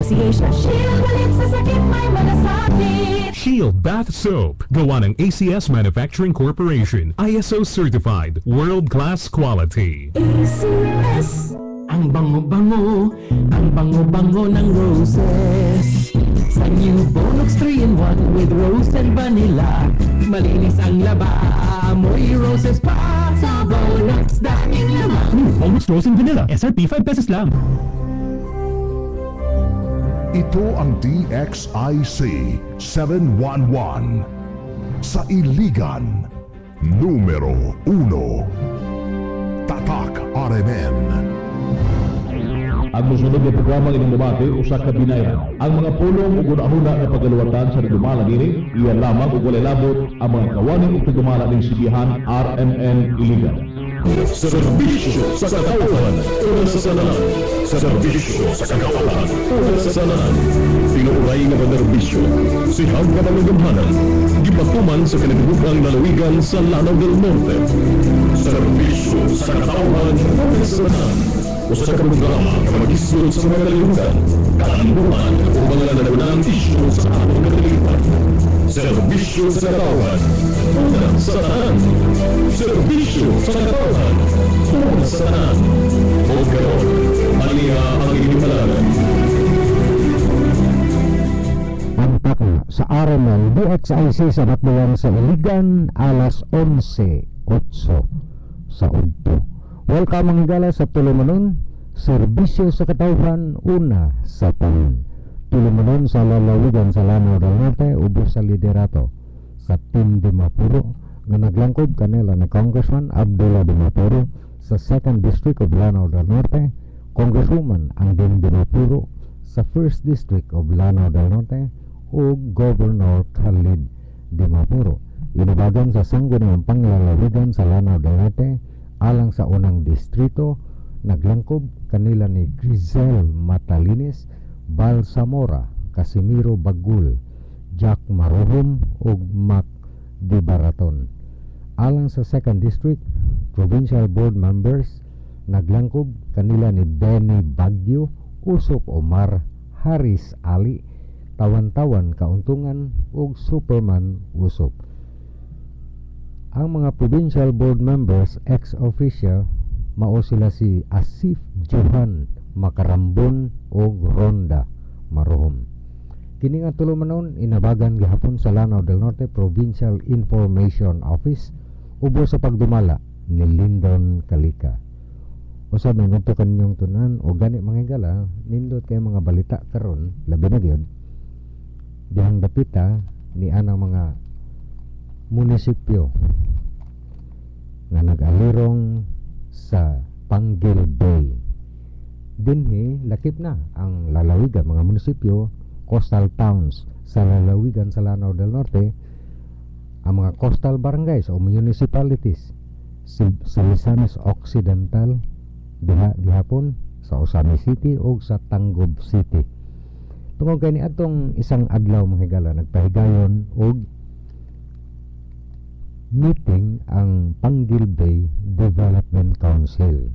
Association. Shield galit sa sakit, may malasakit. Shield Bath Soap, gawa ng ACS Manufacturing Corporation, ISO certified, world-class quality. ACS. Ang bango-bango, ang bango-bango ng roses. Sa new Bonox 3-in-1 with rose and vanilla. Malinis ang laba, amoy roses pa. Sa Bonox daming laman. New Bonox Rose and Vanilla, SRP 5 pesos lang. Ito ang DXIC 711 sa Iligan, numero 1. Tatak RMN. Ang musunod ng programa inyong debate usa ka binayran. Ang mga pulong ug una-una nga pagaluwatan sa nagdumala diri, iyan lamang ug walay labot ang mga kawani ug nagdumala ning sibihan RMN Iligan. Serbisyo sa katauhan, una sa sananan. Serbisyo sa katauhan, una sa sananan. Tinuray nga panerbisyo, sihang kamalunggamhanan, gibatuman sa kanagdugang lalawigan sa Lanao del Norte. Serbisyo sa katauhan, una sa sananan. Usa ka programa nga mag-isulod sa mga kalihutan, kalanduan o mga nananang isyu sa atong katalipan. Serbisyo sa katauhan, una sa sananan. Serbisyo sa katauhan, una sa sananan. O karon, maliha ang inimalagan. Ang taka sa RMN DXIC sa Batbuyan sa Iligan, alas 11:08 sa udto. Welcome mga gala sa Tulumanon, serbisyo sa katauhan, una sa taon. Tulumanon sa lalawigan sa Lanao del Norte, ubos sa liderato sa Team Dimapuro, nga naglangkob kanila ni Congressman Abdullah Dimapuro sa 2nd District of Lanao del Norte, Congresswoman Angding Dimapuro sa 1st District of Lanao del Norte, o Governor Khalid Dimapuro. Inabagan sa sangguniang panglalawigan sa Lanao del Norte, alang sa unang distrito, naglangkob kanila ni Grizel Matalinis, Bal Zamora, Casimiro Bagul, Jack Marohom ug Mac Di Baraton. Alang sa 2nd District, provincial board members naglangkob kanila ni Benny Baguio, Usop Omar, Haris Ali, Tawan-Tawan Kauntungan ug Superman Usop. Ang mga provincial board members ex officio mao sila si Asif Johan Makarambon ug Ronda Marohom. Kini nga tulumanon inabagan gihapon sa Lanao del Norte Provincial Information Office ubos sa pagdumala ni Lyndon Calika. Usab may ngadto kaninyong tunan o gani mga higala, nindot kay mga balita karon labi na gyud dihang dapita ni anang mga munisipyo nga nag-alirong sa Panggil Bay. Dinhi lakip na ang lalawigan mga munisipyo, coastal towns sa lalawigan sa Lanao del Norte, ang mga coastal barangays o municipalities sa Misamis Occidental diha gihapon sa Osami City o sa Tanggob City. Tungod kay ni atong isang adlaw mga higala nagpahigayon og meeting ang Panggil Bay Development Council.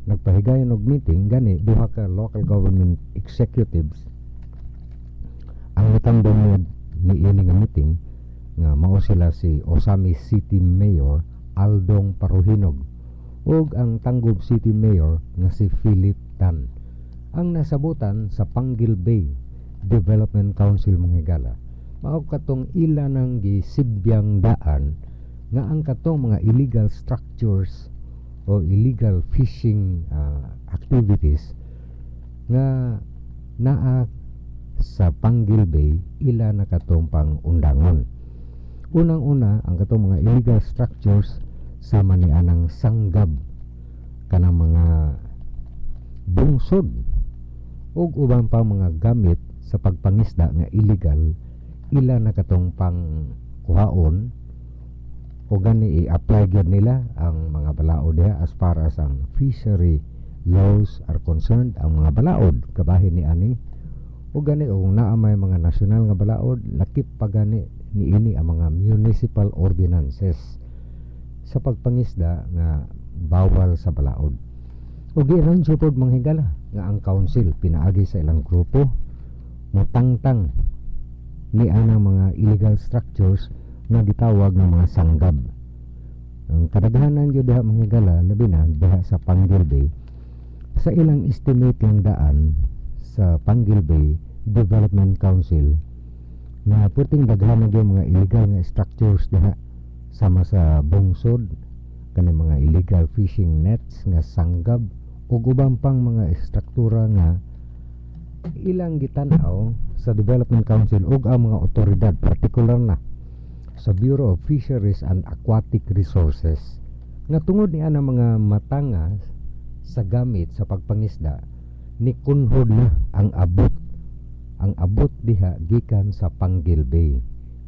Nagpahigayon og meeting gani duha ka local government executives ang mitambong ni ini nga meeting nga mao sila si Osami City Mayor Aldong Paruhinog ug ang Tanggob City Mayor nga si Philip Tan. Ang nasabutan sa Panggil Bay Development Council mga higala mao katong ila nang gisibyang daan nga ang katong mga illegal structures o illegal fishing activities nga naa sa Panggil Bay ila na katong pang undangon. Unang-una ang katong mga illegal structures sama ni anang sanggab kanang mga bungsod ug uban pa mga gamit sa pagpangisda nga illegal ila na katong pang kuhaon o gani i-apply gyud nila ang mga balaod diha as far as ang fishery laws are concerned. Ang mga balaod kabahin ni ani o gani kung naa may mga nasyonal nga balaod lakip pa gani niini ang mga municipal ordinances sa pagpangisda nga bawal sa balaod. O giran jud pod mga higala nga ang council pinaagi sa ilang grupo mutangtang ni anang mga illegal structures nga gitawag nga mga sanggab. Ang kadaghanan yun diha mga gala, labi na diha sa Panguil Bay, sa ilang estimate lang daan sa Panguil Bay Development Council na puting daghanan yung mga illegal nga structures diha sama sa bungsod, kani mga illegal fishing nets nga sanggab ug ubang pang mga struktura nga ilang gitanaw sa Development Council ug ang mga otoridad, partikular na sa Bureau of Fisheries and Aquatic Resources, nga tungod ni ana mga matanga sa gamit sa pagpangisda ni kunhod na ang abot diha gikan sa Panguil Bay.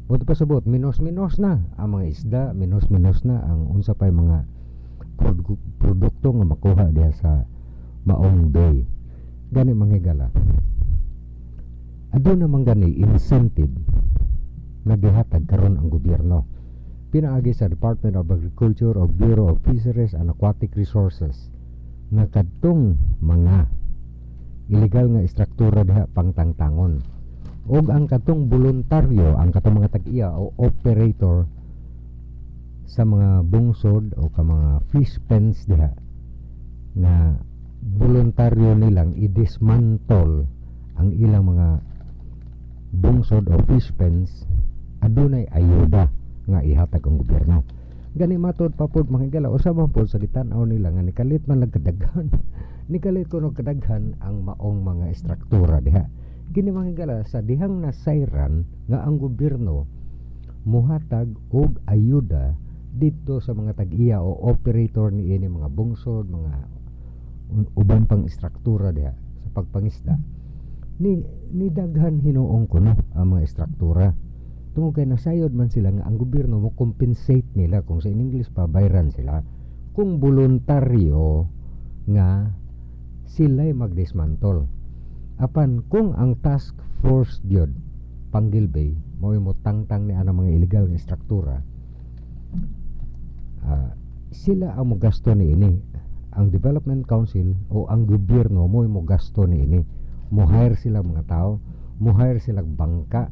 Buto pasabot minos-minos na ang mga isda, minos-minos na ang unsa pay mga produkto nga makuha diha sa Maong Bay. Gani manghigala, adto naman gani incentive na gihatag karon ang gobyerno pinaagi sa Department of Agriculture o Bureau of Fisheries and Aquatic Resources nga kadtong mga illegal nga istruktura diha pangtangtangon ug ang katong voluntaryo, ang katong mga tag-iya o operator sa mga bungsod o ka mga fish pens diha nga voluntaryo nilang i-dismantle ang ilang mga bungsod o fish pens, adunay ayuda nga ihatag ang gobyerno. Gani matod pa pod mga gala, usama po sa gitan-aw nila nga nikalit man lang kadaghan nikalit kuno kadaghan ang maong mga istruktura diha. Kini mga gala, sa dihang nasayran nga ang gobyerno muhatag og ayuda dito sa mga tag-iya o operator ni ini mga bungsod, mga uban pang istruktura diha sa pagpangisda, ni daghan hinuong kuno ang mga istruktura tungod kay nasayod man sila nga ang gobyerno mo compensate nila, kung sa in English pa bayaran sila kung voluntaryo nga sila'y magdismantol. Apan kung ang task force gyud Panguil Bay mo tangtang ni ana mga illegal nga istruktura, sila ang mogasto ni ini, ang Development Council o ang gobyerno mo gasto ni ini, mo hire sila mga tao, mo hire sila bangka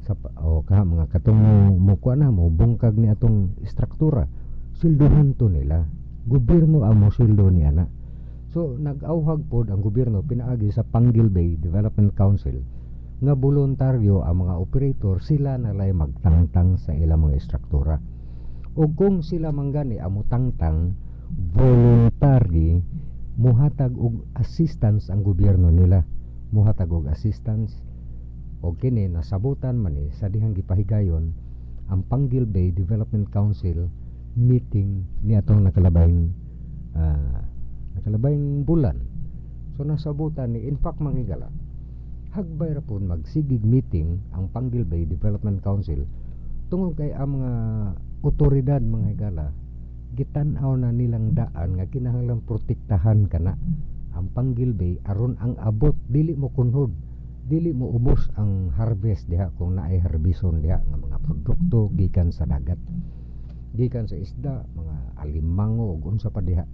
sa o ka mga katong mo kuha na mo bungkag ni atong istruktura, silduhan to nila, gobyerno ang mo sildo ni ana. So nag-auhag pod ang gobyerno pinaagi sa Panguil Bay Development Council nga voluntaryo ang mga operator, sila nalay magtangtang sa ilang mga istruktura. O kung sila manggani amo tangtang voluntary, muhatag og assistance ang gobyerno nila, muhatag og assistance o kini nasabutan man sa dihang gipahigayon ang Panguil Bay Development Council meeting ni atong nakalabayng bulan. So nasabutan ni, in fact manghigala, hagbay ra pud magsigig meeting ang Panguil Bay Development Council tungod kay ang mga otoridad mga higala gitan-aw na nilang daan nga kinahanglan protektahan kana ang Panguil Bay aron ang abot dili mo kunhod, dili mo ubos ang harvest diha kung naay harbison diha nga mga produkto gikan sa dagat, gikan sa isda, mga alimango ug unsa pa diha.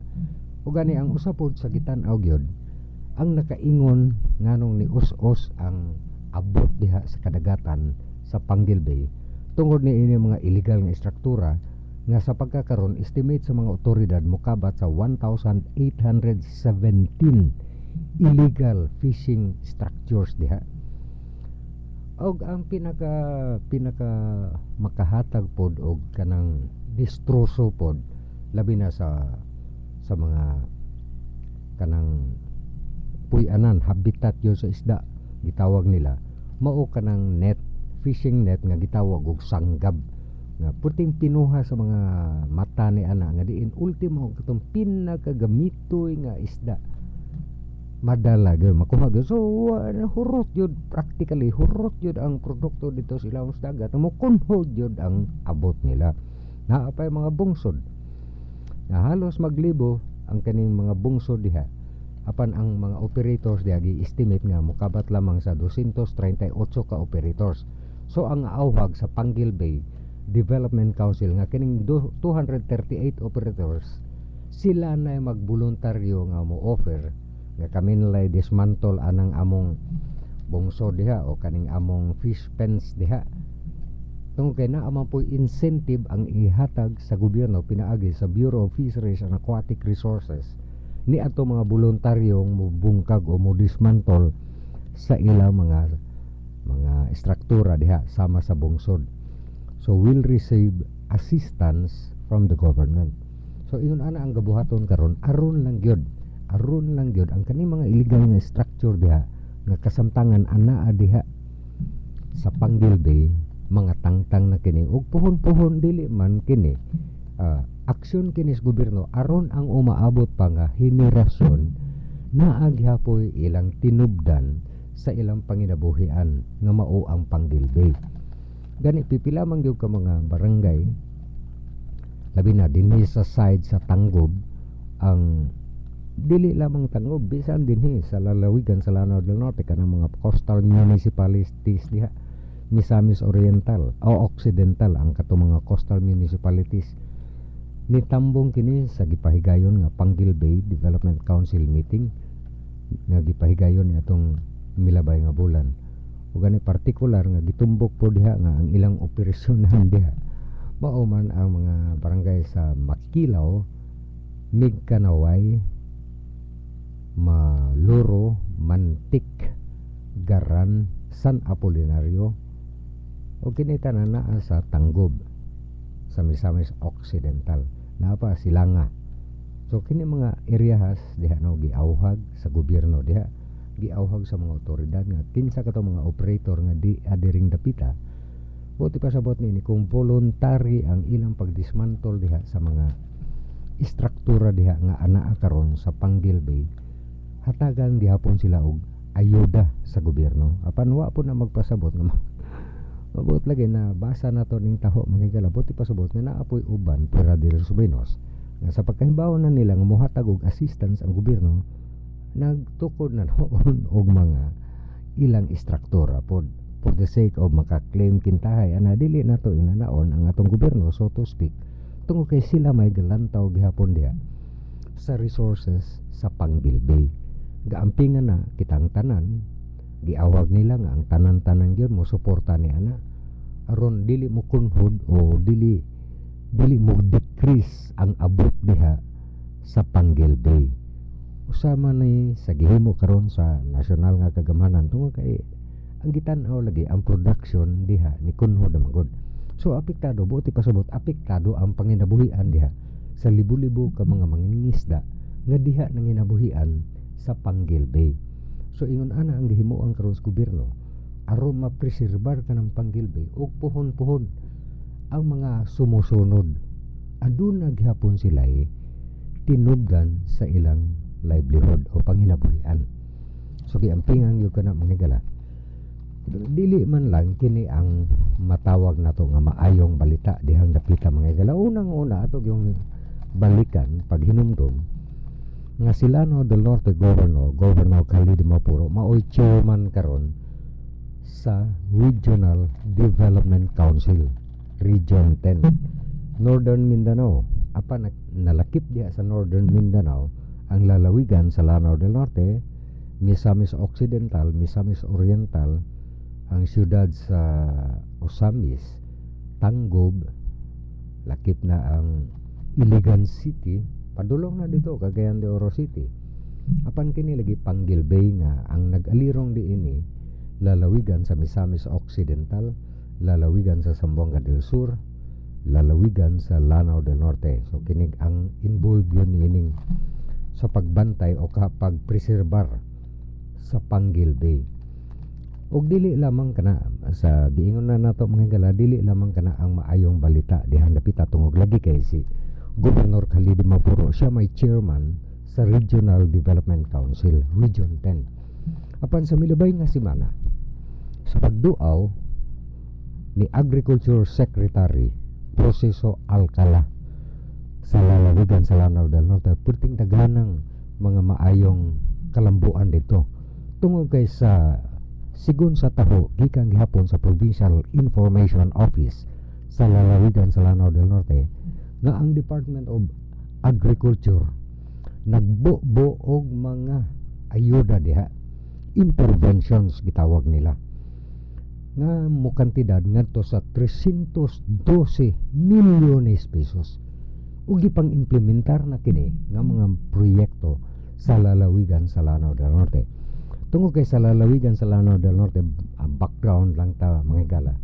Ug gani ang usapod sa gitan-aw gyud ang nakaingon nganong ni us-us ang abot diha sa kadagatan sa Panguil Bay tungod ni ini mga illegal nga istruktura nga sa pagkakaron estimate sa mga otoridad mokabat sa 1,817 illegal fishing structures diha. Og ang pinaka makahatag pod og kanang distroso pod labi na sa mga kanang puy-anan, habitat yun sa isda gitawag nila, mao kanang net, fishing net nga gitawag og sanggab nga puting pinuha sa mga mata ni ana nga diin ultimo katong pinakagamitoy nga isda madala gyud makuha gyud. So hurot yun, practically hurot yun ang produkto dito sa ilawom sa dagat, mo kunhod yun ang abot nila. Naapay mga bungsod na halos maglibo ang kaning mga bungsod diha, apan ang mga operators diha gi-estimate nga mokabat lamang sa 238 ka operators. So ang auhag sa Panguil Bay Development Council nga kining 238 operators, sila na magboluntaryo nga mo offer nga kami nalay dismantle anang among bungsod diha o kaning among fish pens diha. Tungod kay naa man po incentive ang ihatag sa gobyerno pinaagi sa Bureau of Fisheries and Aquatic Resources ni ato mga voluntaryong mubungkag o mo dismantle sa ilang mga struktura diha sama sa bungsod. So will receive assistance from the government. So ingon ana ang gabuhaton karon aron lang gyud ang kani mga illegal nga structure diha nga kasamtangan anaa diha sa Panguil Bay, mga tangtang na kini ug puhon-puhon dili man kini aksyon kini sa gobyerno aron ang umaabot pa nga henerasyon na agyapoy ilang tinubdan sa ilang panginabuhian nga mao ang Panguil Bay. Gani pipila man gyud ka mga barangay labi na dinhi sa side sa Tanggob ang dili lamang Tanggob bisan dinhi sa lalawigan sa Lanao del Norte kanang mga coastal municipalities diha Misamis Oriental o Occidental ang katong mga coastal municipalities nitambong kini sa gipahigayon nga Panguil Bay Development Council meeting nga gipahigayon ni atong milabay nga bulan. Ug gani partikular nga gitumbok po diha nga ang ilang operasyonan diha mao man ang mga barangay sa Makilaw, Migkanaway, Maluro, Mantik, Garan, San Apolinario o kinita na naa sa Tanggob sa Misamis Occidental na pa Silanga. So kini mga areas diha no giawhag sa gobyerno diha, giawhag sa mga otoridad nga kinsa kato mga operator nga di adiring dapita. Buti pa sabot ni kung voluntary ang ilang pagdismantle diha sa mga istruktura diha nga anaa karon sa Panguil Bay, hatagan gihapon sila og ayuda sa gobyerno. Apan wa po na magpasabot nga mabuot lagi na basa na to ning taho mga kalabot ipasabot nga naapoy uban pera diri sa Subinos nga sa pagkahibaw na nila nga mohatag og assistance ang gobyerno nagtukod na noon og mga ilang istruktura for the sake of maka-claim kintahay ana dili nato inanaon ang atong gobyerno so to speak tungod kay sila may galantaw gihapon diha sa resources sa Panguil Bay. Gaampingan na kitang tanan giawag nila nga ang tanan-tanan gyud mo suporta ni ana aron dili mo kunhod o dili mo decrease ang abot diha sa Panguil Bay. Usama ni sa gihimo karon sa nasyonal nga kagamhanan tungod kay ang gitan-aw lagi ang production diha ni kunhod na magod. So apektado buti pasabot apektado ang panginabuhian diha sa libo-libo ka mga mangingisda nga diha nanginabuhian sa Panguil Bay. So ingon ana ang gihimuan karon sa gobyerno aron mapreserbar kanang Panguil Bay ug puhon-puhon ang mga sumusunod aduna gihapon sila tinubdan sa ilang livelihood o panginabuhian. So giampingan gyud kana mga gala dili man lang kini ang matawag nato nga maayong balita dihang dapita mga gala. Unang-una ato yung balikan paghinumdom nga si Lanao del Norte Governor Khalid Mapuro maoy chairman karon sa Regional Development Council Region 10 Northern Mindanao. Apan nalakip diha sa Northern Mindanao ang lalawigan sa Lanao del Norte, Misamis Occidental, Misamis Oriental, ang siyudad sa Osamis, Tanggob, lakip na ang Iligan City, padulong na dito Cagayan de Oro City. Apan kini lagi Panguil Bay nga ang nag-alirong diini lalawigan sa Misamis Occidental, lalawigan sa Zamboanga del Sur, lalawigan sa Lanao del Norte. So kini ang involved yun ining sa pagbantay o pagpreserbar sa Panguil Bay. Og dili lamang kana sa giingon na nato mga gala, dili lamang kana ang maayong balita dihang dapita tungod lagi kay si Governor Khalid Mapuro, siya may chairman sa Regional Development Council Region 10. Apan sa milabay nga semana sa pagduaw ni Agriculture Secretary Proceso Alcala sa lalawigan sa Lanao del Norte, perting daganang mga maayong kalambuan dito tungod kay sa sigon sa taho gikan gihapon sa Provincial Information Office sa lalawigan sa Lanao del Norte nga ang Department of Agriculture nagbuo og mga ayuda diha interventions gitawag nila nga mo kantidad ngadto sa 312 milyones pesos ug gipang implementar na kini nga mga proyekto sa lalawigan sa Lanao del Norte. Tungod kay sa lalawigan sa Lanao del Norte, background lang ta mga higala.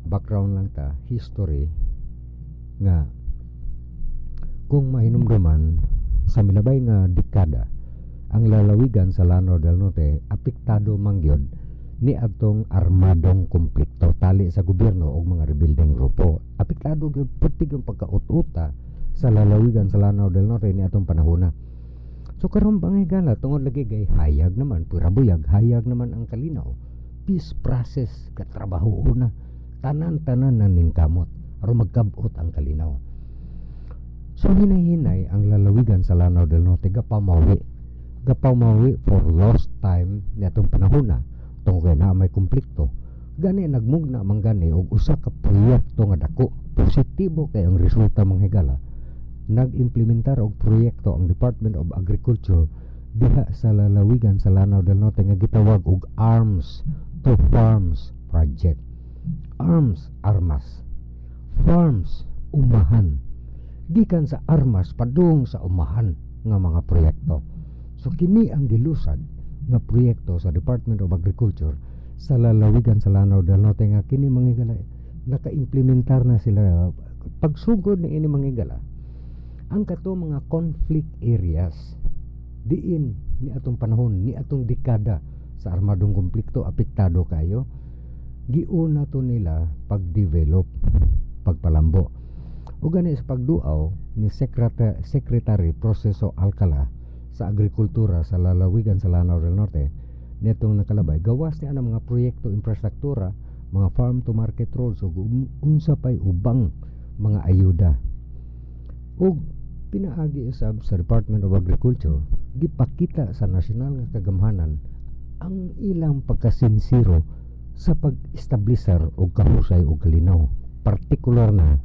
Background lang ta, history nga kung mahinumduman sa milabay nga dekada ang lalawigan sa Lanao del Norte apektado mangyod ni atong armadong konflikto tali sa gobyerno o mga rebeldeng grupo. Apektado gyud pertig ang pagkaut-uta sa lalawigan sa Lanao del Norte ni atong panahona. So karon bangigala tungod lagi kay hayag naman pura buyag, hayag naman ang kalinaw. Peace process katrabaho na tanan-tanan na ningkamot aron magkabot ang kalinaw. So hinay-hinay ang lalawigan sa Lanao del Norte gapamawi for lost time ni atong panahona tungod kay na may konflikto. Gani nagmugna man gani og usa ka proyekto nga dako positibo kay ang resulta mga higala. Nag-implementar og proyekto ang Department of Agriculture diha sa lalawigan sa Lanao del Norte nga gitawag og Arms to Farms project. Arms, armas. Farms, umahan. Gikan sa armas padung sa umahan nga mga proyekto. So kini ang gilusad nga proyekto sa Department of Agriculture sa lalawigan sa Lanao del Norte nga kini mga higala naka-implementar na sila pagsugod ni ini mga higala ang kato mga conflict areas diin ni atong panahon ni atong dekada sa armadong konflikto apektado kayo giuna to nila pag-develop pagpalambo o gani sa pagduaw ni Secretary Proceso Alcala sa agrikultura sa lalawigan sa Lanao del Norte netong nakalabay gawas ni ang mga proyekto infrastruktura mga farm to market roads ug unsa pay ubang mga ayuda ug pinaagi usab sa Department of Agriculture gipakita sa nasyonal nga kagamhanan ang ilang pagkasinsiro sa pag-establisher og kahusay og kalinaw partikular na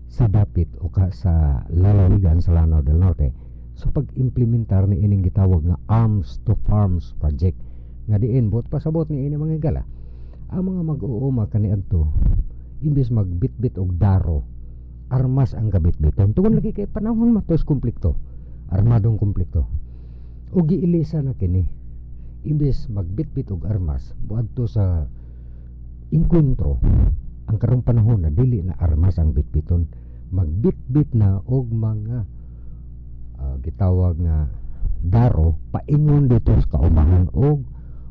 sa dapit o sa lalawigan sa Lanao del Norte sa pag-implementar ni ining gitawag nga Arms to Farms project nga diin bot pasabot ni ini mga higala ang mga mag-uuma kaniadto imbes magbitbit og daro armas ang kabitbiton tungod lagi kay panahon matos konflikto armadong konflikto o giilisa na kini imbes magbitbit og armas buadto sa inkwentro ang karong panahon na dili na armas ang bitbiton magbitbit na og mga gitawag nga daro paingon dito sa kaumahan og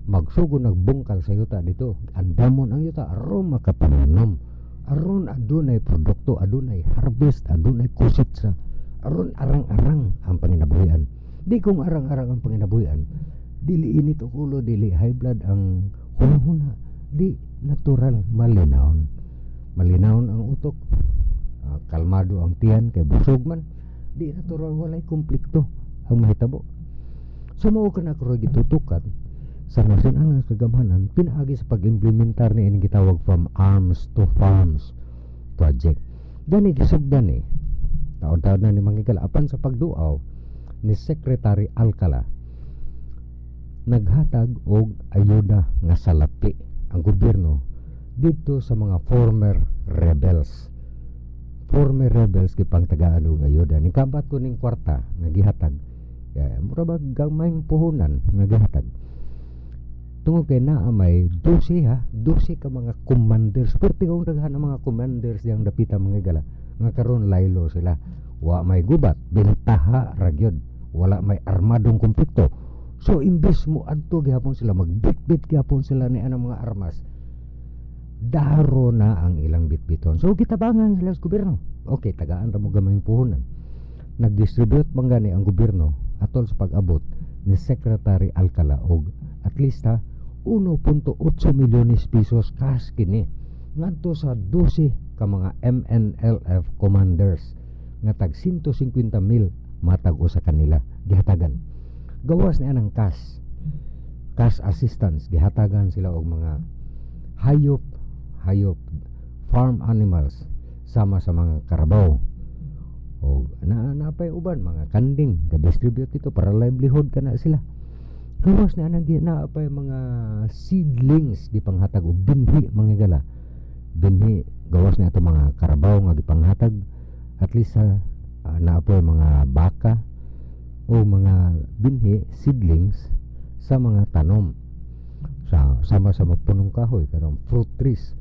magsugo nagbungkal sa yuta dito andamon ang yuta aron makapananam aron adunay produkto adunay harvest adunay kusitsa aron arang-arang ang panginabuhian di kung arang-arang ang panginabuhian dili init o ulo dili high blood ang hunahuna di natural malinawon ang utok kalmado ang tiyan kay busog man di natural walay konflikto ang mahitabo sumao ka na karo gitutukan sa nasyonal nga kagamhanan pinaagi sa pag-implementar ni ining gitawag from Arms to Farms project gani gisugdan ni taon-taon na ni manghigala apan sa pagduaw ni Secretary Alcala naghatag og ayuda nga salapi ang gobyerno dito sa mga former rebels gipang tagaan og ayuda ni kambat ko ning kwarta nga gihatag mura ba gamayng puhunan nga gihatag tungod kay naa may 12 ka mga commanders perti kong daghan ang mga commanders diyang dapita mga gala nga karon laylo sila wa may gubat bentaha ragyod wala may armadong konflikto so imbes mo adto gihapon sila magbitbit gihapon sila ni anang mga armas daro na ang ilang bitbiton so gitabangan sila sa gobyerno okay tagaan ra mo gamayng puhunan nagdistribute man gani ang gobyerno atol sa pag-abot ni Secretary Alcala og at least 1.8 milyones pesos cash kini ngadto sa 12 ka mga MNLF commanders nga tag 150,000 matag usa kanila gihatagan gawas ni anang cash assistance gihatagan sila og mga hayop farm animals sama sa mga karabaw o napay uban mga kanding ga-distribute ito para livelihood kana sila gawas na pa mga seedlings gipanghatag og binhi mga gala. Binhi gawas na ato mga karabaw nga gipanghatag at least sa naapoy mga baka o mga binhi seedlings sa mga tanom sa sama punong kahoy karong fruit trees.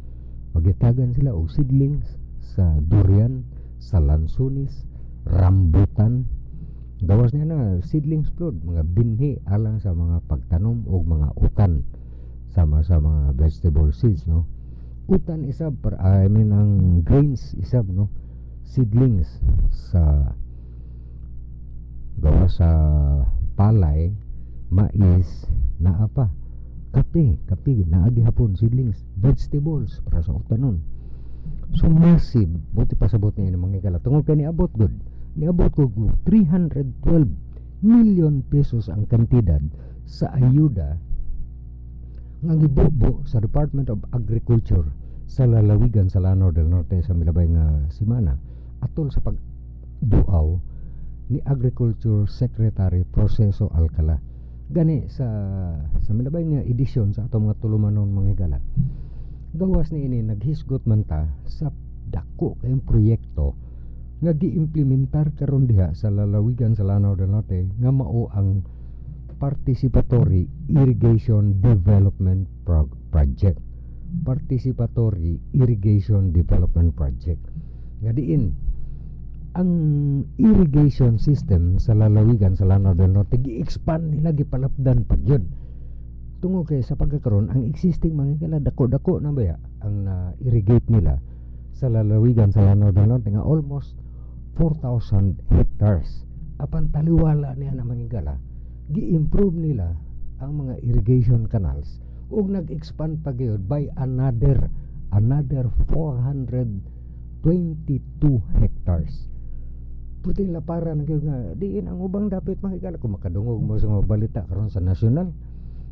Magitagan sila og seedlings sa durian, sa lansunis, rambutan. Gawas niya na seedlings plod, mga binhi alang sa mga pagtanom o mga utan sama sa mga vegetable seeds, no. Utan isab ang grains isab, no. Seedlings sa gawas sa palay, mais, naa pa kape naagi hapon seedlings, vegetables para sa utanon. So massive, buti pasabot niya ng mga kala tungod kay niabot ko 312 million pesos ang kantidad sa ayuda nga gibubo sa Department of Agriculture sa lalawigan sa Lanao del Norte sa milabay nga semana atol sa pagduaw ni Agriculture Secretary Proceso Alcala. Gani sa milabay nga edisyon sa atong mga tulumanon mga higala. Gawas ni ini naghisgot man ta sa dako kayong proyekto nga giimplementar karon diha sa lalawigan sa Lanao del Norte nga mao ang Participatory Irrigation Development Project. Participatory Irrigation Development Project. Nga diin ang irrigation system sa lalawigan sa Lanao del Norte gi-expand nila, gipalapdan pag yun. Tungo kay sa pagkakaroon ang existing mga kala dako-dako na baya ang na-irrigate nila sa lalawigan sa Lanao del Norte nga almost 4,000 hectares. Apan taliwala niya na mga kala, gi-improve nila ang mga irrigation canals ug nag-expand pa gyud by another 422 hectares. Puti la para na gyud nga diin ang ubang dapit makikala kung makadungog mo sa mga balita karon sa nasyonal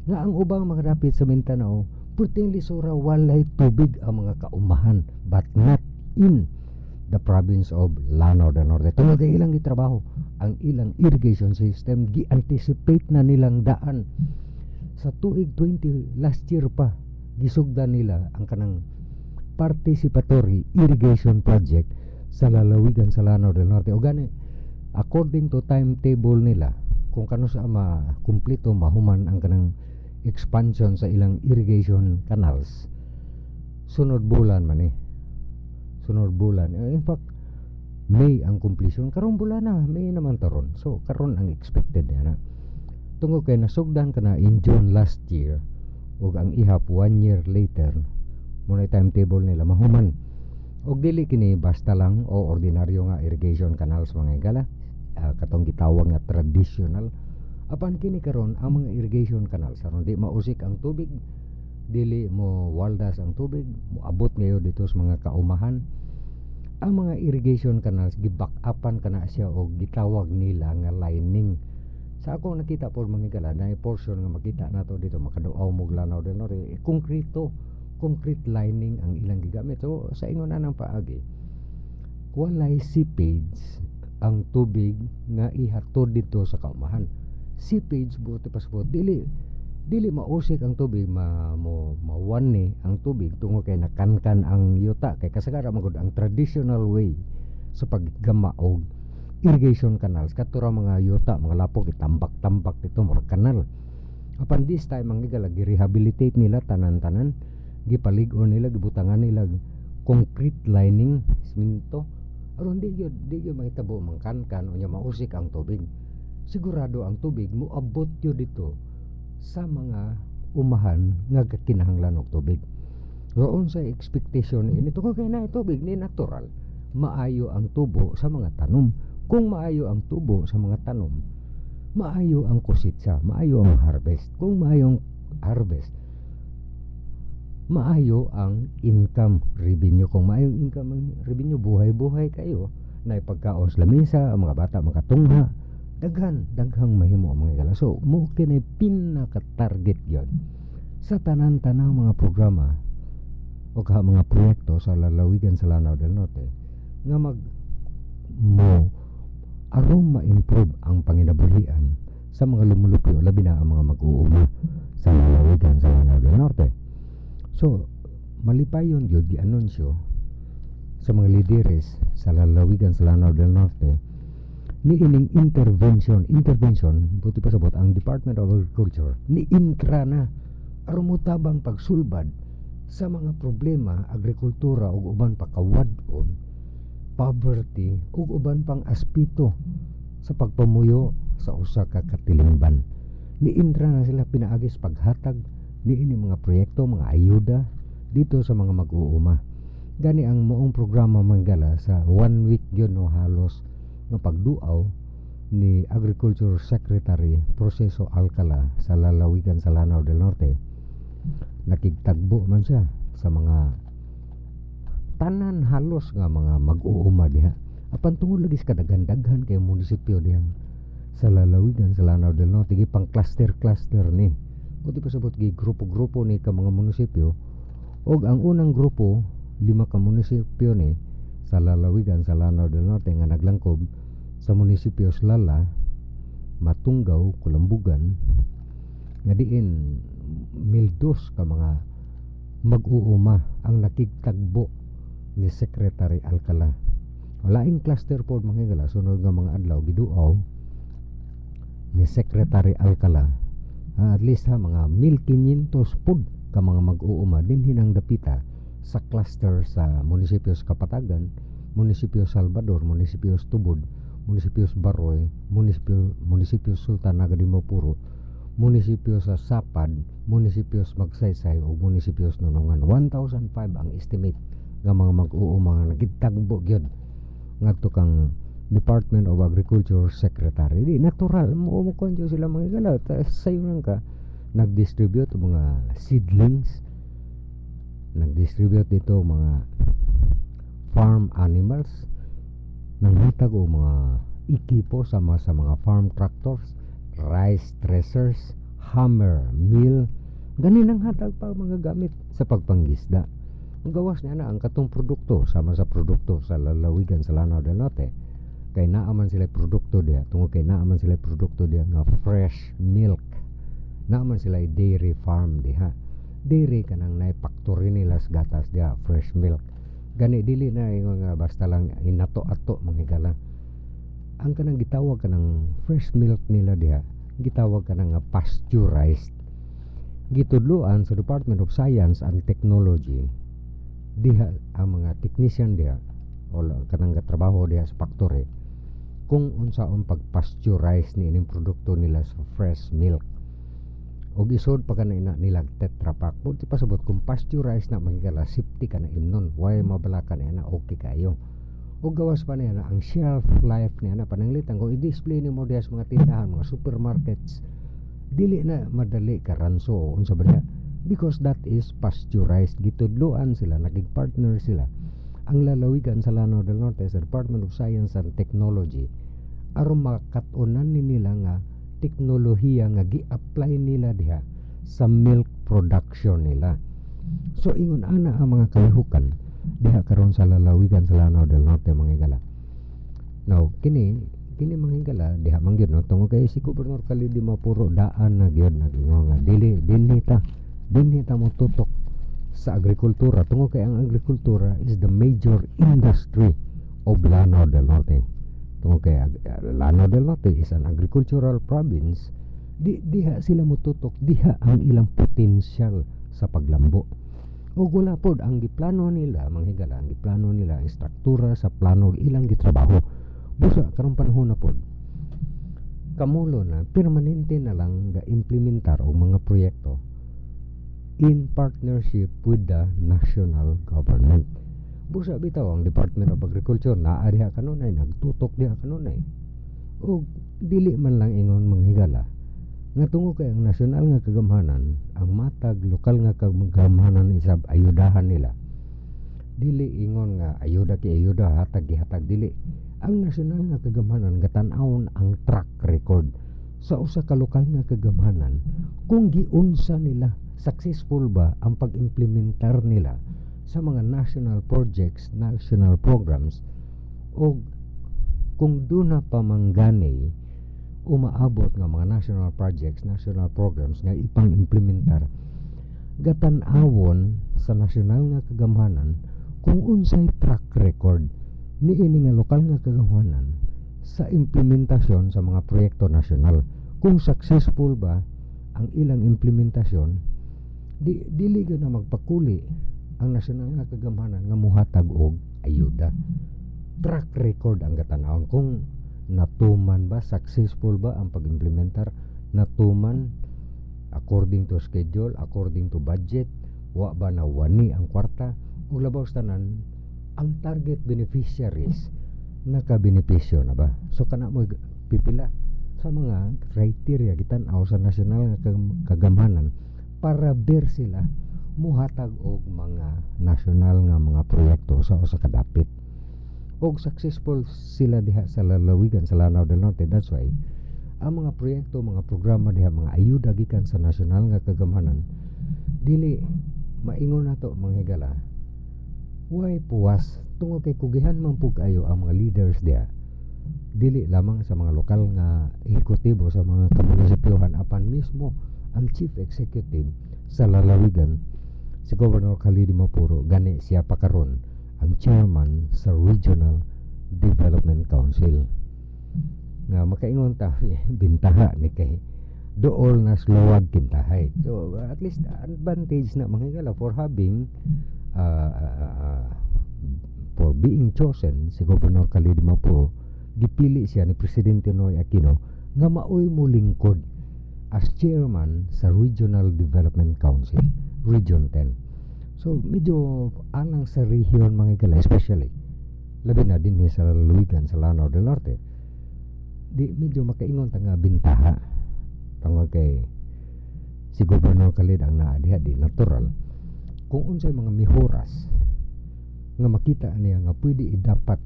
nga ang ubang mga dapit sa Mindanao puting lisura walay tubig ang mga kaumahan, but not in the province of Lanao del Norte. Tungod kay ilang gitrabaho ang ilang irrigation system, gi-anticipate na nilang daan sa tuig 20 last year pa gisugdan nila ang kanang participatory irrigation project sa lalawigan sa Lanao del Norte. O gani according to timetable nila kung kano sa makumpleto mahuman ang kanang expansion sa ilang irrigation canals sunod bulan man in fact May ang completion karong bulan na May naman taron. So karon ang expected na tungod kay nasugdan kana in June last year ug ang ihap 1 year later muna timetable nila mahuman og dili kini basta lang o ordinaryo nga irrigation canals mga igala katong gitawag nga traditional. Apan kini karon ang mga irrigation canals aron di mausik ang tubig, dili mo waldas ang tubig, moabot ngayon dito sa mga kaumahan. Ang mga irrigation canals gibackupan kana siya og gitawag nila nga lining. Sa akong nakita po mga igala na portion nga makita nato dito makaduaw mo Lanao del Norte, concrete lining ang ilang gigamit. So sa ingon anang paagi walay seepage ang tubig nga ihatod dito sa kaumahan. Seepage buti pasabot dili mausik ang tubig, mawani ang tubig tungod kay nakankan ang yuta kay kasagara magud ang traditional way sa paggama og irrigation canals katura mga yuta mga lapok itambak-tambak dito mga kanal. Apan this time ang igalagi rehabilitate nila tanan-tanan, gipalig-on nila, gibutangan nila concrete lining, siminto aron di gyud mahitabo mangkankan unya mausik ang tubig. Sigurado ang tubig moabot yun dito sa mga umahan nga kinahanglan og tubig. Roon sa expectation ini to kay na tubig ni natural, maayo ang tubo sa mga tanom. Kung maayo ang tubo sa mga tanom, maayo ang kusitsa, maayo ang harvest. Kung maayo ang harvest, maayo ang income revenue. Kung maayo ang income revenue, buhay-buhay kayo na ipagkaos lamisa, ang mga bata makatungha, daghang mahimo ang mga igala. So mo kini pinaka-target yon sa tanan-tanang mga programa o mga proyekto sa lalawigan sa Lanao del Norte nga aron ma-improve ang panginabuhian sa mga lumulupyo, labi na ang mga mag-uuma sa lalawigan sa Lanao del Norte. So, malipayon yun di anunsyo sa mga lideres sa lalawigan sa Lanao del Norte ni ining intervention buti pa sabot ang Department of Agriculture ni intra na arumotabang pagsulbad sa mga problema agrikultura ug uban pa kawadon, poverty ug uban pang aspito sa pagpamuyo sa usa ka katilingban. Ni intra na sila pinaagis paghatag ni ini mga proyekto, mga ayuda dito sa mga mag-uuma. Gani ang moong programa manggala sa 1 week yun no halos nga pagduaw ni Agriculture Secretary Proceso Alcala sa lalawigan sa Lanao del Norte. Nakigtagbo man siya sa mga tanan halos nga mga mag-uuma diha. Apan tungod lagi sa kadaghan-daghan kay munisipyo diha sa lalawigan sa Lanao del Norte, pang cluster ni. Kundi pa sabot gi grupo-grupo ni ka mga munisipyo. Og ang unang grupo 5 ka munisipyo ni sa lalawigan sa Lanao del Norte nga naglangkob sa munisipyo Lala, Matunggaw, Kulambugan nga diin 1,200 ka mga mag-uuma ang nakigtagbo ni Secretary Alcala. Walaing cluster po mga higala sunod nga mga adlaw giduaw ni Secretary Alcala at least ha mga 1,500 pud ka mga mag-uuma din hinang dapita sa cluster sa munisipios Kapatagan, munisipyo Salvador, munisipyo Tubod, munisipyo Baroy, munisipyo Sultan Nagadimopuro, munisipyo sa Sapad, munisipyo Magsaysay o munisipyo Nunungan. 1,005 ang estimate nga mga mag-uuma nga nagitagbo gyud ngadto kang Department of Agriculture Secretary. Di natural mo konjo sila mga gala sayo nang ka nag-distribute mga seedlings, nag-distribute dito mga farm animals, nanghatag o mga ekipo sama sa mga farm tractors, rice threshers, hammer, mill, ganin ang hatag pa mga gamit sa pagpangisda. Ang gawas na ang katong produkto sama sa produkto sa lalawigan sa Lanao del Norte. Kay naaman sila produkto diya, tungod kay naaman sila produkto diya nga fresh milk. Naaman sila dairy farm diha. Dairy kanang nay factory nila sa gatas diha, fresh milk. Gani dili na ingon nga basta lang inato-ato manghigala. Ang kanang gitawag kanang fresh milk nila diha, gitawag kanang pasteurized. Gitudloan sa Department of Science and Technology diha ang mga technician diha o kanang trabaho diha sa factory kung unsaon pag-pasteurize ni ining produkto nila sa fresh milk. Og isod pa kana nila Tetra Pak. Buti pasabot kung pasteurize na magigala safety ka na imnon. Why mabalakan na okay kayo. Og gawas pa niya na ang shelf life niya na pananglitan kung i-display ni mo diya sa mga tindahan, mga supermarkets, dili na madali ka ranso o unsa ba niya. Because that is pasteurized. Gitudloan sila, naging-partner sila ang lalawigan sa Lanao del Norte sa Department of Science and Technology aron makatunan ni nila nga teknolohiya nga gi-apply nila diha sa milk production nila. So ingon ana ang mga kalihukan diha karon sa lalawigan sa Lanao del Norte mga higala. Now kini mga higala diha man gyud no tungod kay si Gobernador Khalid Dimapuro daan na gyud nagingon nga dili dinhita mo tutok sa agrikultura tungod kay ang agrikultura is the major industry of Lanao del Norte. Tungod kay Lanao del Norte is an agricultural province, diha sila mututok, diha ang ilang potensyal sa paglambo. O wala pod ang giplano nila, manghigala, ang giplano nila ang struktura sa plano ilang gitrabaho. Busa karong panahon na pod. Kamulo na permanente na lang ga implementar og mga proyekto in partnership with the national government. Busa bitaw ang Department of Agriculture naa diha kanunay nagtutok diha kanunay. O dili man lang ingon manghigala nga tungod kay ang nasyonal nga kagamhanan ang matag lokal nga kagamhanan isab ayudahan nila. Dili ingon nga ayuda hatag dili. Ang nasyonal nga kagamhanan gatan-awon ang track record sa usa ka lokal nga kagamhanan kung giunsa nila successful ba ang pag-implementar nila sa mga national projects, national programs o kung doon na pamanggani umaabot nga mga national projects, national programs nga ipang-implementar, gatan-awon sa nasyonal nga kagamhanan kung unsay track record ni ini nga lokal nga kagamhanan sa implementasyon sa mga proyekto nasyonal. Kung successful ba ang ilang implementasyon, dili na magpakuli ang nasyonal nga kagamhanan nga muhatag og ayuda. Track record ang gatan-awon kung natuman ba, successful ba ang pag-implementar, natuman according to schedule, according to budget, wa ba na wani ang kwarta, o labaw tanan ang target beneficiaries nakabenepisyo na ba. So kana mo pipila sa mga criteria gitan-aw sa nasyonal nga kagamhanan para ber sila muhatag og mga nasyonal nga mga proyekto sa usa ka dapit. Og successful sila diha sa lalawigan sa Lanao del Norte. That's why ang mga proyekto, mga programa diha, mga ayuda gikan sa nasyonal nga kagamhanan, dili maingon nato mga higala, way puwas tungod kay kugihan man pug kayo ang mga leaders diha, dili lamang sa mga lokal nga ehekutibo sa mga kamunisipyohan, apan mismo ang chief executive sa lalawigan, si Governor Khalid Mapuro, gani siya pa karon ang chairman sa Regional Development Council. Nga makaingon ta bintaha ni kay dool na slowag kintahay. So at least advantage na mga higala for having for being chosen si Governor Khalid Mapuro, dipili siya ni Presidente Noy Aquino nga maoy mo lingkod as chairman sa Regional Development Council, Region 10. So medyo alang sa rehiyon mga higala, especially labi na din sa lalawigan sa Lanao del Norte, di medyo makaingon ta nga bintaha tungod kay si Governor Khalid ang naadiha di natural kung unsay mga mihoras nga makita niya nga pwede idapat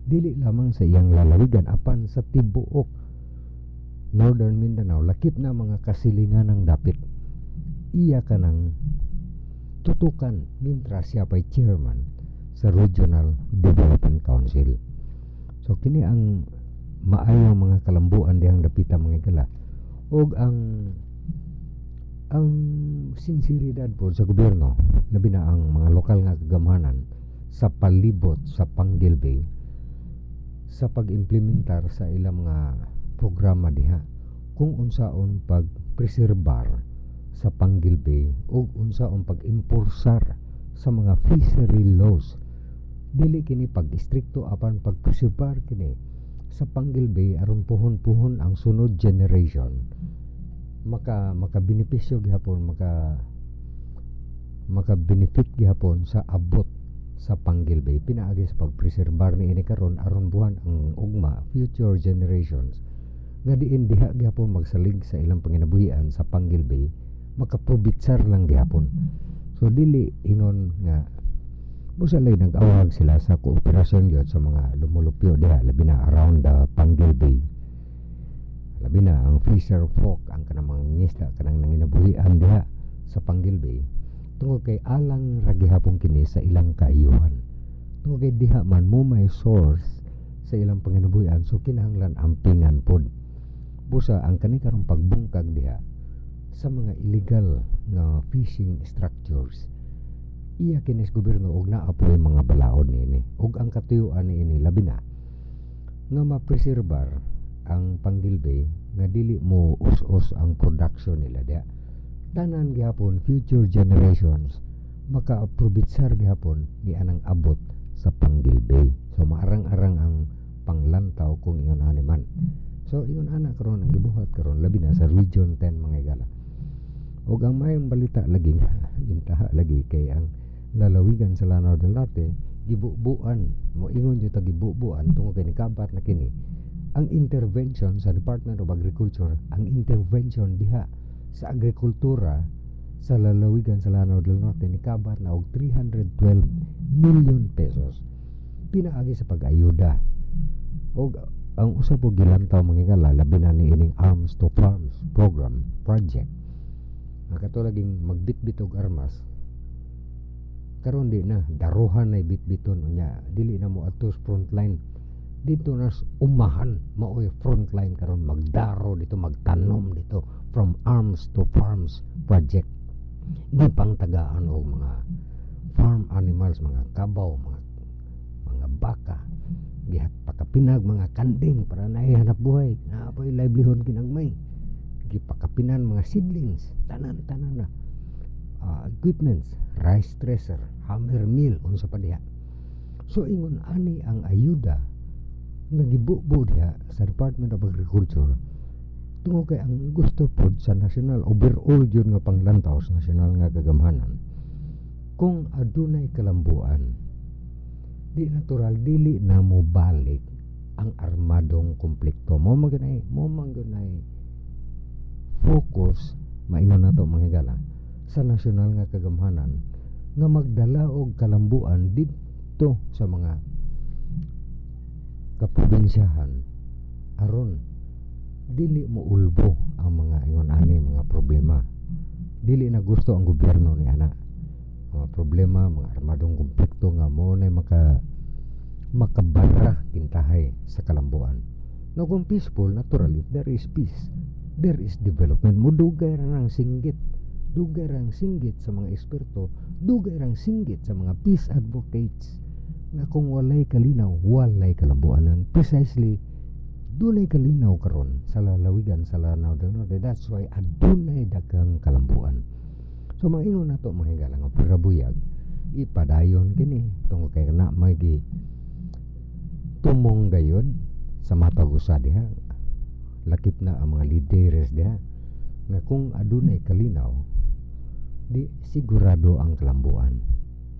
dili lamang sa iyang lalawigan apan sa tibuok Northern Mindanao, lakip na mga kasilingan ng dapit, iya ka nang tutukan mintra siya pa'y chairman sa Regional Development Council. So kini ang maayong mga kalambuan diyang dapita mga higala, og ang sinseridad po sa gobyerno, labi na ang mga lokal nga kagamhanan sa palibot sa Panguil Bay sa pag-implementar sa ilang mga programa diha, kung unsaon pag-preserbar sa Panguil Bay o unsaon pag-imporsar sa mga fishery laws, dili kini pag-istrikto apan pag-preserbar kini sa Panguil Bay aron puhon-puhon ang sunod generation maka-benepisyo gihapon, maka-benefit gihapon sa abot sa Panguil Bay. Pinaagi sa pag-preserbar ni ini karon aron buhan ang ugma future generations nga diin diha gihapon magsalig sa ilang panginabuhian sa Panguil Bay, makaprobitsar lang gihapon. So dili ingon nga busalay nag-awag sila sa kooperasyon gyud sa mga lumulupyo diha, labi na around the Panguil Bay, labi na ang fisher folk, ang kanang mga ngisda kanang nanginabuhian diha sa Panguil Bay, tungod kay alang ragihapon kini sa ilang kaayuhan, tungod kay diha man mo may source sa ilang panginabuhian, so kinahanglan ampingan pod. Busa ang kani karong pagbungkag diha sa mga illegal nga fishing structures, iya kinis gobyerno og naapoy mga balaod niini, og ang katuyuan niini labi na nga ma-preserbar ang Panguil Bay nga dili mo us-us ang production nila diha. Tanan gihapon future generations maka-aprobitsar gihapon ni anang abot sa Panguil Bay. So maarang-arang ang panglantaw kung iyon animan. So iyon ana karon ang gibuhat karon labi na sa Region 10 mga higala. Og ang mayong balita lagi bintaha lagi kay ang lalawigan sa Lanao del Norte gibubuan, mo ingon jud ta gibubuan tungod kay nikabat na kini ang intervention sa Department of Agriculture, ang intervention diha sa agrikultura sa lalawigan sa Lanao del Norte nikabat na og 312 million pesos pinaagi sa pag-ayuda. Og ang usa po gilantaw mga higala labi na ni ining Arms to Farms program project, ang katulaging magbitbit og armas karon di na daruhan na bitbiton unya, dili na mo atos frontline dito nas umahan maoy frontline karon magdaro dito magtanom dito from arms to farms project di pang tagaan og mga farm animals mga kabaw mga baka gihat pakapinag mga kanding para naihanap buhay na apoy livelihood ginagmay gipakapinan mga seedlings tanan na equipments rice thresher hammer mill unsa pa diha so ingon ani ang ayuda nga gibubo diha sa Department of Agriculture tungo kay ang gusto pod sa national overall yun nga panglantaw sa national nga kagamhanan kung adunay kalambuan di natural dili na mo balik ang armadong konflikto mo magunay focus maingon nato mga higala sa nasyonal nga kagamhanan nga magdala og kalambuan didto sa mga kaprobinsyahan aron dili mo ulbo ang mga ingon ani mga problema dili na gusto ang gobyerno ni ana mga problema mga armadong konflikto nga mo na makabara kintahay sa kalambuan no kung peaceful natural if there is peace there is development mo dugay ra ng singgit sa mga eksperto dugay rang singgit sa mga peace advocates nga kung walay kalinaw walay kalambuanan precisely dunay kalinaw karon sa lalawigan sa Lanao del Norte that's why adunay daghang kalambuan so maingon nato mga higala nga pirabuyag ipadayon kini tungod kay na may gi tumong gayod sa matag usa diha lakip na ang mga leaders diha nga kung adunay kalinaw di sigurado ang kalambuan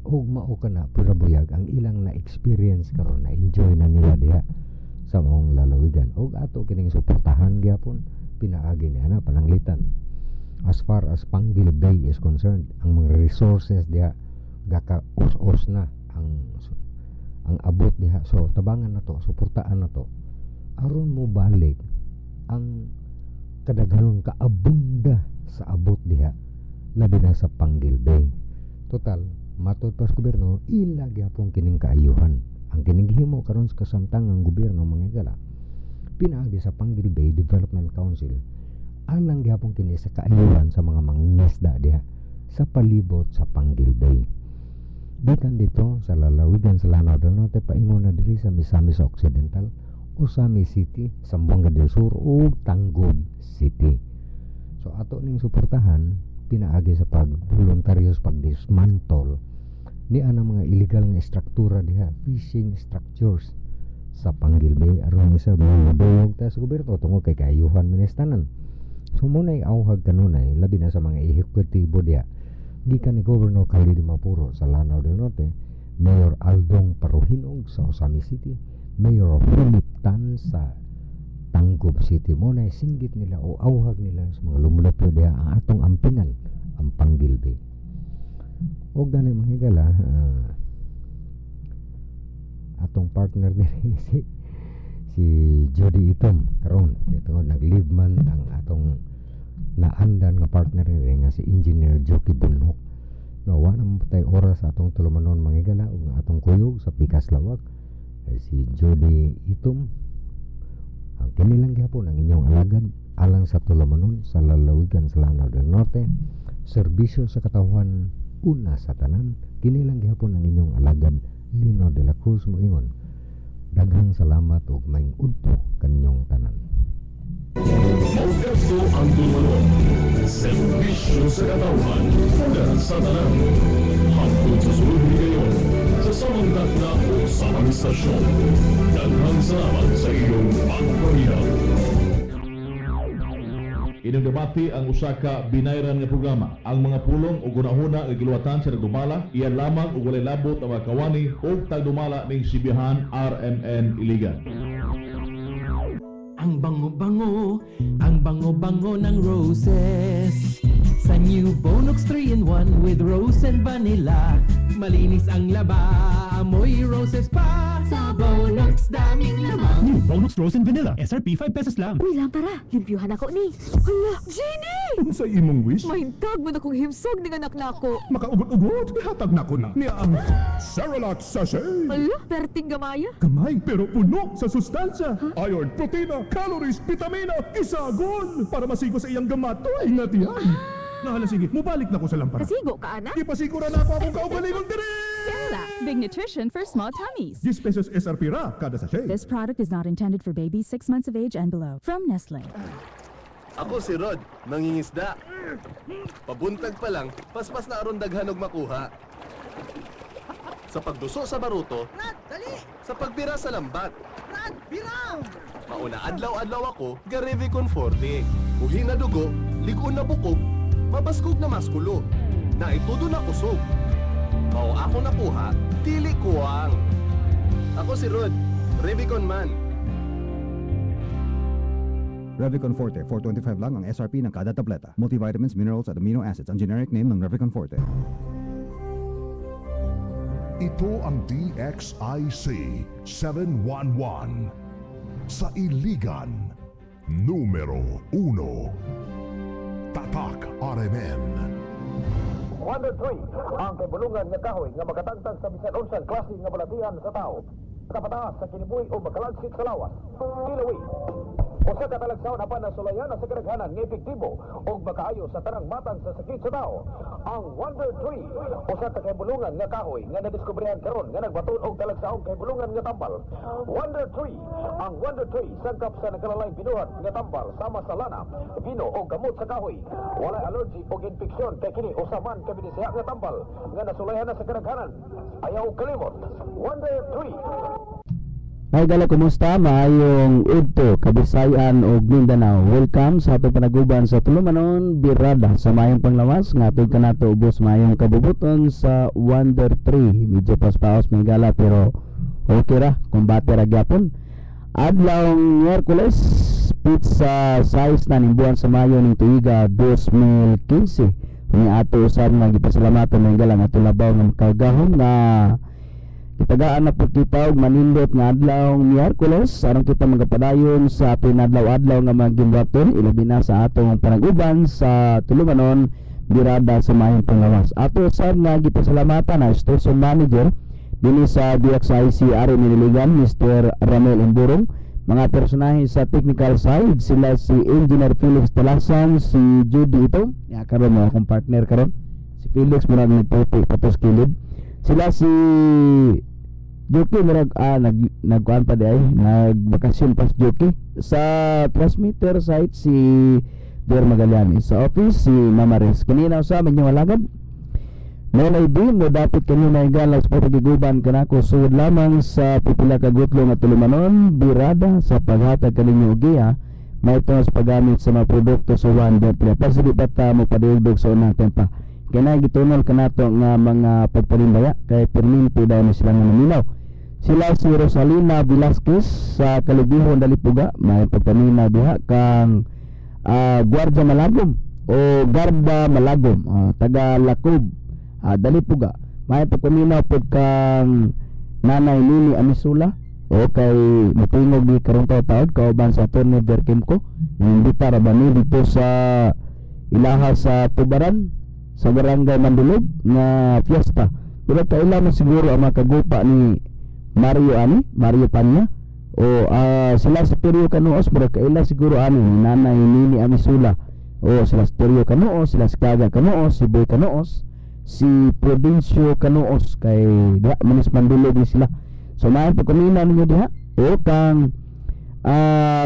ug mao kana pirabuyag ang ilang na experience karon na enjoy na nila diha sa maong lalawigan ug ato kining suportahan gyapon pinaagi ni ana pananglitan as far as Panggil Bay is concerned ang mga resources diha gaka us na ang abot diha so tabangan nato suportaan nato aron mo balik ang kadaghanon kaabunda sa abot diha labi na sa Panggil Bay total matud pas gobyerno ila gyapon kining kaayuhan ang kining gihimo karon sa kasamtangang gobyerno mga higala pinaagi sa Panggil Bay Development Council alang gyapon kini sa kaayuhan sa mga mangingisda diha sa palibot sa Panggil Bay bikan dito sa lalawigan sa Lanao del Norte paingon na diri sa Misamis Occidental Usami City Zamboanga del Sur ug Tangub City so ato ning suportahan pinaagi sa pag-voluntaryo sa pag-dismantle ni ana mga illegal nga struktura diha fishing structures sa Panggil Bay aron isa maduyog ta sa gobyerno tungod kay kaayuhan ministanan so munay awhag kanunay labi na sa mga ehekutibo diha gikan ni Governor Khalid Mapuro sa Lanao del Norte Mayor Aldong Paruhinog sa Usami City Mayor Philip Tan sa Tangub City mo na singgit nila o awhag nila sa mga lumulupyo diha ang atong ampingan ang Panggil Bay o gani mga higala atong partner ni si Jody Itom karon tungod nag-leave man ang atong naandan nga partner ni nga si Engineer Joki Bunhok no wa na mo tay oras atong tulumanon mga higala ug atong kuyog sa Pikas Lawak si Jody Itom ang kinilang gyapon ang inyong alagad alang sa tulumanon sa lalawigan sa Lanao del Norte serbisyo sa katawhan una sa tanan kinilang gyapon ang inyong alagad Lino de la Cruz moingon daghang salamat ug maayong udto kaninyong tanan Maugasto ang tulumanon serbisyo sa katawhan una sa tanan hangtod sa sulod higayon sa samandak na usamang istasyon daghang salamat sa iyong pagpahiram. Inagdamati ang usa ka binayran nga programa. Ang mga pulong ug gunahuna nga giluwatan sa nagdumala iyan lamang ug walay labot ang mga kawani ug tagdumala ning Sibihan RMN Iligan. Ang bango-bango ng roses sa new Bonox 3-in-1 with rose and vanilla. Malinis ang laba, amoy roses pa. Sa Bonox daming lamang. New Bonux Rose and Vanilla. SRP 5 pesos lang. Uy, lampara. Limpyuhan ako ni. Hala, Jenny! Unsa imong wish? Mahintag mo na kong himsog ni anak na ako. Makaugot-ugot, ihatag na ko na. Niya ang Cerelac Sachet. Hala, perting gamaya. Kamay pero puno sa sustansya. Iron, protina, calories, vitamina, isagon. Para masigo sa iyang gamatoy nga tiyan. Nahala sige, mubalik na ko sa lampara. Kasigo ka, anak? Ipasigura na ako akong kaugalingong diri! Cerelac, big nutrition for small tummies. 10 pesos SRP ra kada sachet. This product is not intended for babies 6 months of age and below. From Nestle. Ako si Rod, nangingisda. Pabuntag pa lang, paspas na aron daghanog makuha. Sa pagduso sa baruto, Rad, dali! sa pagbira sa lambat. Rad, biraw! Mauna adlaw-adlaw ako, garevi conforte. Buhi na dugo, ligon na bukog, mabaskog na maskulo. Naitudo na kusog. Mao ako nakuha, dili kuwang. Ako si Rod, Revicon man. Revicon Forte, 425 lang ang SRP ng kada tableta. Multivitamins, minerals at amino acids ang generic name ng Revicon Forte. Ito ang DXIC 711 sa Iligan, numero 1. Tatak RMN. 103 ang kibulungan nga kahoy nga magatagtag sa bisan unsang klase nga balatihan sa tao. Kapataas sa kinibuhi o makalagsit sa lawas. Kilawi. Usa ka talagsaon apan nasulayan sa kadaghanan nga epektibo og makaayo sa tanang matang sa sakit sa tao. Ang Wonder Tree, usa ka kibulungan nga kahoy nga nadiskobrehan karon nga nagbaton og talagsaon kibulungan nga tambal. Wonder Tree, ang Wonder Tree sangkap sa nagkalalayng binuhat nga tambal sama sa lana, bino o gamot sa kahoy. Walay allergy o infeksyon kay kini usa man ka binisiha nga tambal nga nasulayan sa kadaghanan. Ayaw kalimot. Wonder Tree. Ay gala, kumusta? Maayong udto, Kabisayan ug Mindanao. Welcome sa atong panaguban sa Tulumanon Birada sa mayong panglawas nga atong kanato ubos mayong kabubuton sa Wonder 3. Medyo paspaos may gala pero okay ra, kumbate ra gyapon. Adlaw Miyerkules, pizza size na nimbuan sa Mayo ning tuiga 2015. Ni ato usab nga gipasalamatan may gala nga tulabaw nga makagahom na itagaan na po kita og manindot nga adlaw Miyerkules aron kita magapadayon sa ating adlaw-adlaw nga magimbaton ilabi na sa atong panaguban sa Tulumanon Birada sa mayong panglawas. Ato usab nga gipasalamatan na station manager dinhi sa DXIC Ari Miniligan, Mr. Ramel Imburong, mga personahe sa technical side sila si Engineer Felix Talasan, si Judy ito ya karon mo akong partner karon si Felix murag nagputi patos kilid. Sila si Joki murag nagkuan pa di ay nagbakasyon pas Joki. Sa transmitter site si Ver Magallanes, sa office si Mama Res. Kanina sa amin yung alagad Nanay din mo dapat kanyo na igalas pa pagiguban kanako sugod lamang sa pipila ka gutlo nga Tulumanon Birada sa paghatag kaninyo ugiya may tos paggamit sa mga produkto sa Wonder Tree. Pasili pa ta mo padugdog sa unang tempa. Kaya gitunol kanato nga mga pagpalimbaya kay perminto daw na sila nga naminaw. Sila si Rosalina Velasquez sa Kalibihon Dalipuga, may pagpamina diha kang Guardia Malagom o Garda Malagom, taga Lacob, Dalipuga. May pagpamina pod kang Nanay Nini Amisula o kay matingog di karong taon kauban sa Atty. Berkimko. Imbita ra ba ni dito sa ilaha sa Tubaran sa Barangay Mandulog nga fiesta. Pero kailangan siguro ang makagupa ni Mario Panya o sila sa Terio Canoos, pero kailangan siguro ni Nanay Nini Amisula o sila sa Terio Canoos, sila sa Kaga Canoos, si Boy Canoos, si Prudencio Canoos kay diha manis Mandulog ni sila. So may pagkamina ninyo diha o kang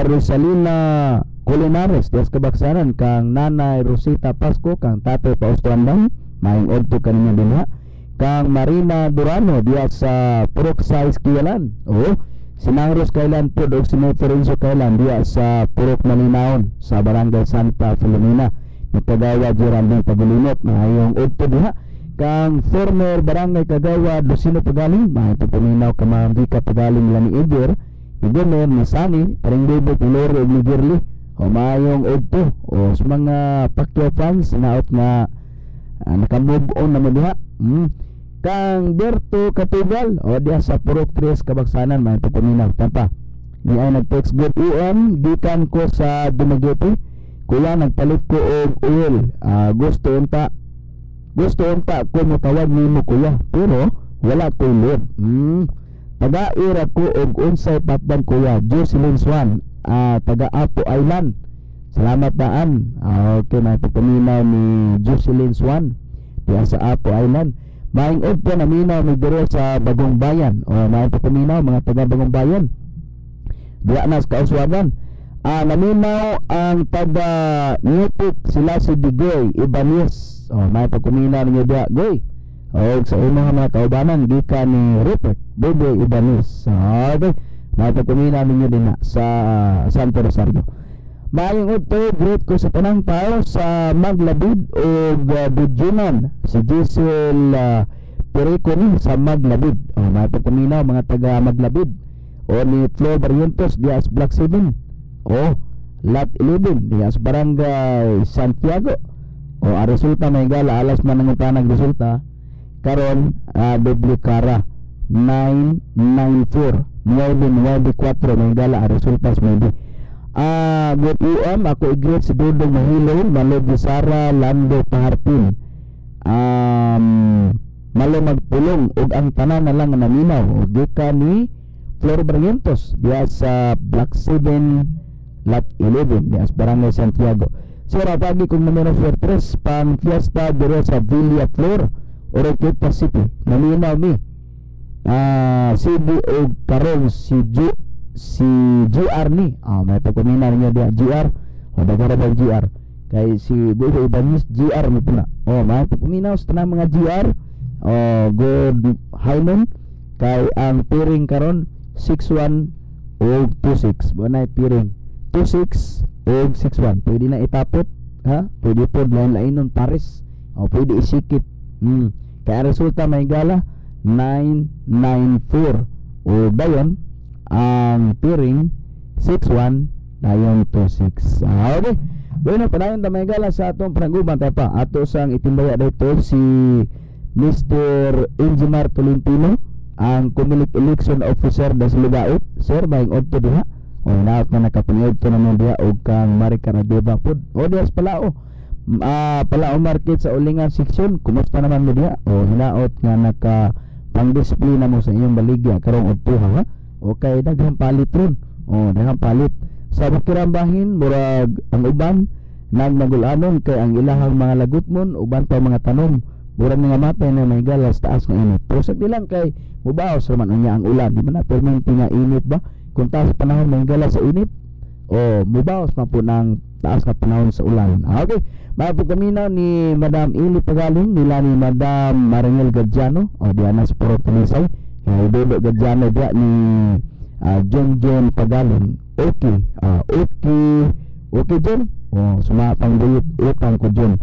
Rosalina Colinares des Kabaksanan kang Nanay Rosita Pasco kang Tatay Paustrandan maing odto kanina dinha kang Marina Durano diya sa Purok Size Kialan o sinangros kailan po og sineferensyo kailan diya sa Purok Malinaon sa Barangay Santa Filomena nagkagawa Geraldine Pagulinot maayong odto diha kang former Barangay Kagawa Lucino Pagaling maayong paminaw ka mambika Pagaling Lani Eber Igomer Misani paring bebo Piloro ug Miguerli o mayong odto o sa mga Pacquiao fans naot nga nakamove on naman diha kang Berto Katugal o diya sa Purok 3 Kabaksanan may pagpaminaw tampa ni ay nag-text good UM gikan ko sa Dumaguete kuya nagpalit ko og oil gusto unta ko motawag nimo kuya pero wala ko load taga-ira ko og unsay patdan kuya Jocelyn Swan taga Apo Island salamat daan okay may pagpaminaw ni Jocelyn Swan diya sa Apo Island. Maingod po naminaw may dire sa Bagong Bayan o may pagpaminaw mga taga Bagong Bayan diya na sa Kauswagan. Naminaw ang taga Nipik sila si Digoy Ibanez o may pagpaminaw ninyo diya Goy o sa unang mga kaubanan gikan ni Rupert Boboy Ibanez okay may pagpaminaw ninyo din na sa Santo Rosario. Maayong udto great ko sa tanang tao sa Maglabid o Budjuman si Gisel Perico ni sa Maglabid o may pagpaminaw mga taga Maglabid o ni Flo Barrientos dias Block 7 o Lot 11 dias Barangay Santiago o resulta may gala alas man ang utanag resulta karon doble kara 994 994 may gala resulta maybe good UM ako i-greet si Dudong Mahilon Malo di Sara Lando Paharpin malo magpulong ug ang tanan na lang naminaw ug gikan ni Flor Barrientos diya sa Block 7 Lot 11 diya sa Barangay Santiago. So rapagi kung numero 43 pang fiesta dire sa Villa Flor Oroqueta City naminaw mi CB ug karon si GR ni may pagpaminaw niya diya GR o dagarabang GR kay si Bobo Ibanez GR mo pula may pagpaminaw sa tanang mga GR good Hyman kay ang piring karon 61 o 26 bunay piring 26 o 61 pwede na itapot pwede po lain-lainon pares pwede isikip kaya resulta may gala 994 o dayon ang piring 61 dayon 26 okay bueno padayon ta may gala sa atong panaguban pa ato sang itimbaya dito si Mr. Engineer Tolentino ang Comelec Election Officer das Lugaot sir bayong odto diha o naot na nakapaniod to naman diha og kang Maricaradeva pod o diha Palao Palao Market sa Ulingan section kumusta naman mo diha o hinaot nga naka pang display na mo sa iyong baligya karong odto ha okay daghang palit ron daghang palit sa Bukirambahin murag ang uban nagmagulanon kay ang ilahang mga lagutmon uban pa mga tanom murag mga matay na may galas taas nga init prosek dilang kay mubaos raman unya ang ulan di man na permanente nga init ba kung taas panahon may galas sa init mubaos man po ng taas nga panahon sa ulan okay mapagpaminaw ni Madam Ili Pagaling nila ni Madam Marangel Gadjano diana sa Puro Talisay Dodo Gadjano dia ni John Pagaling okay John sumapang buyot utang ko John